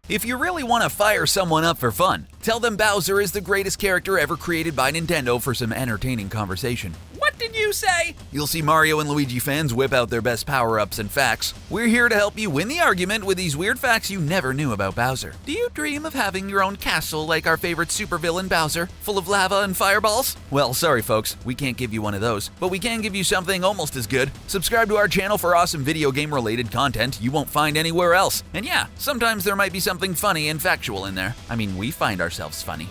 If you really want to fire someone up for fun, tell them Bowser is the greatest character ever created by Nintendo for some entertaining conversation. What did you say? You'll see Mario and Luigi fans whip out their best power-ups and facts. We're here to help you win the argument with these weird facts you never knew about Bowser. Do you dream of having your own castle like our favorite supervillain Bowser, full of lava and fireballs? Well, sorry folks, we can't give you one of those, but we can give you something almost as good. Subscribe to our channel for awesome video game-related content you won't find anywhere else. And yeah, sometimes there might be something funny and factual in there. I mean, we find ourselves funny.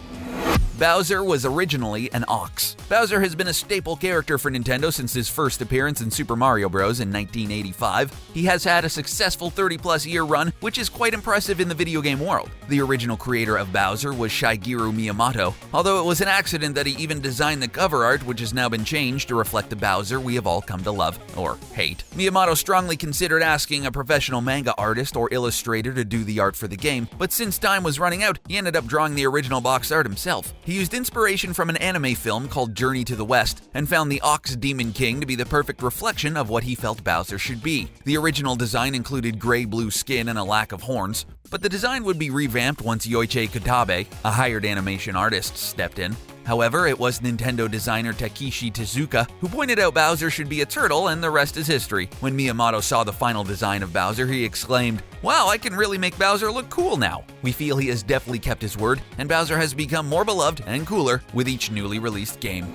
Bowser was originally an ox. Bowser has been a staple character for Nintendo since his first appearance in Super Mario Bros. In 1985. He has had a successful 30-plus year run, which is quite impressive in the video game world. The original creator of Bowser was Shigeru Miyamoto, although it was an accident that he even designed the cover art, which has now been changed to reflect the Bowser we have all come to love, or hate. Miyamoto strongly considered asking a professional manga artist or illustrator to do the art for the game, but since time was running out, he ended up drawing the original box art himself. He used inspiration from an anime film called Journey to the West and found the Ox Demon King to be the perfect reflection of what he felt Bowser should be. The original design included gray-blue skin and a lack of horns, but the design would be revamped once Yoichi Katabe, a hired animation artist, stepped in. However, it was Nintendo designer Takeshi Tezuka who pointed out Bowser should be a turtle, and the rest is history. When Miyamoto saw the final design of Bowser, he exclaimed, "Wow, I can really make Bowser look cool now." We feel he has definitely kept his word, and Bowser has become more beloved and cooler with each newly released game.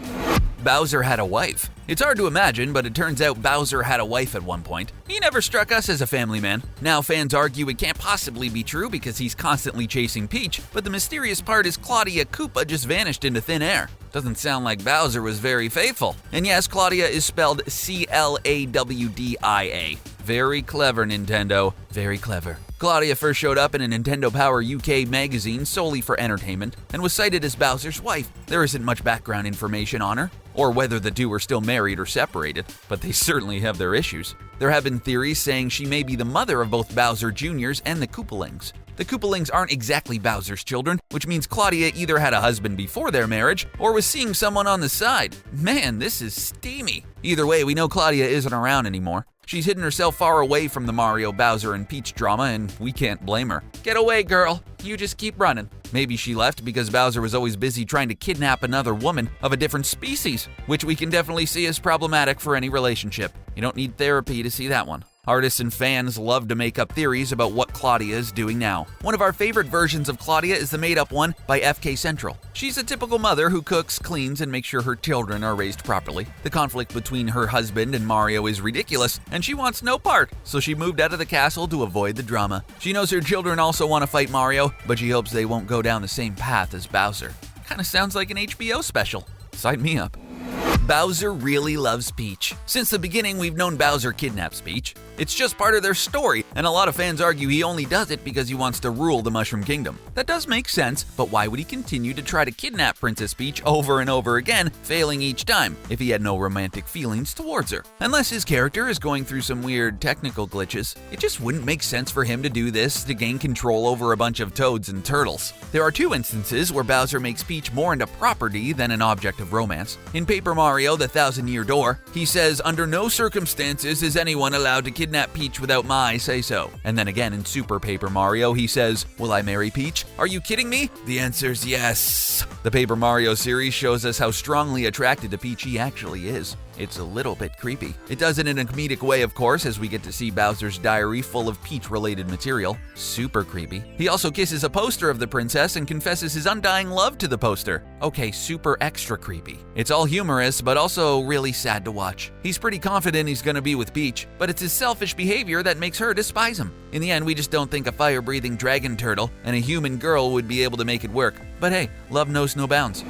Bowser had a wife. It's hard to imagine, but it turns out Bowser had a wife at one point. He never struck us as a family man. Now fans argue it can't possibly be true because he's constantly chasing Peach, but the mysterious part is Clawdia Koopa just vanished into thin air. Doesn't sound like Bowser was very faithful. And yes, Clawdia is spelled Clawdia. Very clever, Nintendo. Very clever. Clawdia first showed up in a Nintendo Power UK magazine solely for entertainment and was cited as Bowser's wife. There isn't much background information on her, or whether the two are still married or separated, but they certainly have their issues. There have been theories saying she may be the mother of both Bowser Jr.'s and the Koopalings. The Koopalings aren't exactly Bowser's children, which means Clawdia either had a husband before their marriage or was seeing someone on the side. Man, this is steamy. Either way, we know Clawdia isn't around anymore. She's hidden herself far away from the Mario, Bowser, and Peach drama, and we can't blame her. Get away, girl. You just keep running. Maybe she left because Bowser was always busy trying to kidnap another woman of a different species, which we can definitely see as problematic for any relationship. You don't need therapy to see that one. Artists and fans love to make up theories about what Clawdia is doing now. One of our favorite versions of Clawdia is the made-up one by FK Central. She's a typical mother who cooks, cleans, and makes sure her children are raised properly. The conflict between her husband and Mario is ridiculous, and she wants no part, so she moved out of the castle to avoid the drama. She knows her children also want to fight Mario, but she hopes they won't go down the same path as Bowser. Kinda sounds like an HBO special. Sign me up. Bowser really loves Peach. Since the beginning, we've known Bowser kidnaps Peach. It's just part of their story, and a lot of fans argue he only does it because he wants to rule the Mushroom Kingdom. That does make sense, but why would he continue to try to kidnap Princess Peach over and over again, failing each time, if he had no romantic feelings towards her? Unless his character is going through some weird technical glitches, it just wouldn't make sense for him to do this to gain control over a bunch of toads and turtles. There are two instances where Bowser makes Peach more into property than an object of romance. In Paper Mario: The Thousand-Year Door, he says, "Under no circumstances is anyone allowed to kidnap Peach without my say-so." And then again in Super Paper Mario, he says, "Will I marry Peach? Are you kidding me?" The answer's yes. The Paper Mario series shows us how strongly attracted to Peach he actually is. It's a little bit creepy. It does it in a comedic way, of course, as we get to see Bowser's diary full of Peach-related material. Super creepy. He also kisses a poster of the princess and confesses his undying love to the poster. Okay, super extra creepy. It's all humorous, but also really sad to watch. He's pretty confident he's gonna be with Peach, but it's his selfish behavior that makes her despise him. In the end, we just don't think a fire-breathing dragon turtle and a human girl would be able to make it work. But hey, love knows no bounds.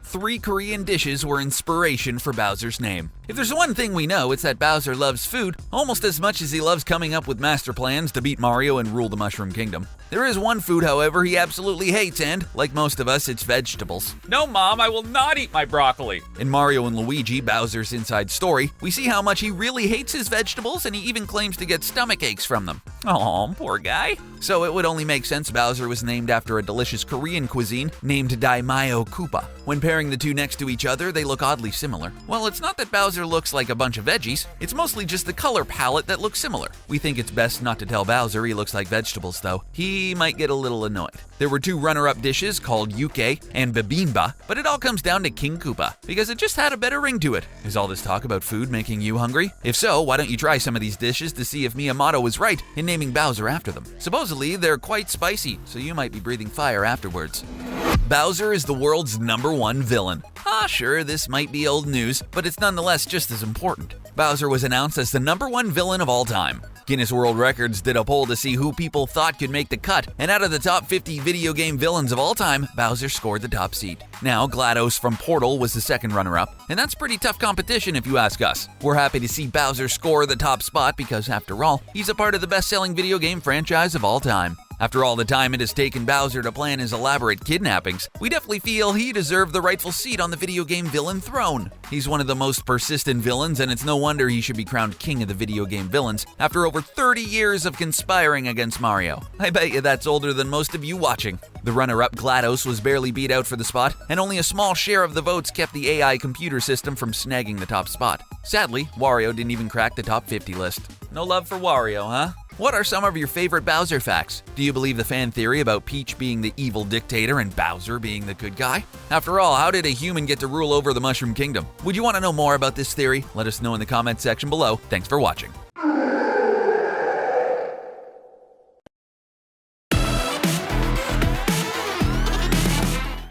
3 Korean dishes were inspiration for Bowser's name. If there's one thing we know, it's that Bowser loves food almost as much as he loves coming up with master plans to beat Mario and rule the Mushroom Kingdom. There is one food, however, he absolutely hates, and, like most of us, it's vegetables. No, Mom, I will not eat my broccoli. In Mario and Luigi, Bowser's Inside Story, we see how much he really hates his vegetables, and he even claims to get stomach aches from them. Aw, poor guy. So it would only make sense Bowser was named after a delicious Korean cuisine named Daimyo Koopa. When pairing the two next to each other, they look oddly similar. Well, it's not that Bowser looks like a bunch of veggies, it's mostly just the color palette that looks similar. We think it's best not to tell Bowser he looks like vegetables though. He might get a little annoyed. There were two runner-up dishes called Yuke and Bibimba, but it all comes down to King Koopa, because it just had a better ring to it. Is all this talk about food making you hungry? If so, why don't you try some of these dishes to see if Miyamoto was right in naming Bowser after them? Supposedly, they're quite spicy, so you might be breathing fire afterwards. Bowser is the world's #1 villain. Sure, this might be old news, but it's nonetheless just as important. Bowser was announced as the #1 villain of all time. Guinness World Records did a poll to see who people thought could make the cut, and out of the top 50 video game villains of all time, Bowser scored the top seat. Now, GLaDOS from Portal was the second runner-up, and that's pretty tough competition if you ask us. We're happy to see Bowser score the top spot because, after all, he's a part of the best-selling video game franchise of all time. After all the time it has taken Bowser to plan his elaborate kidnappings, we definitely feel he deserved the rightful seat on the video game villain throne. He's one of the most persistent villains, and it's no wonder he should be crowned king of the video game villains after over 30 years of conspiring against Mario. I bet you that's older than most of you watching. The runner-up GLaDOS was barely beat out for the spot, and only a small share of the votes kept the AI computer system from snagging the top spot. Sadly, Wario didn't even crack the top 50 list. No love for Wario, huh? What are some of your favorite Bowser facts? Do you believe the fan theory about Peach being the evil dictator and Bowser being the good guy? After all, how did a human get to rule over the Mushroom Kingdom? Would you want to know more about this theory? Let us know in the comments section below. Thanks for watching.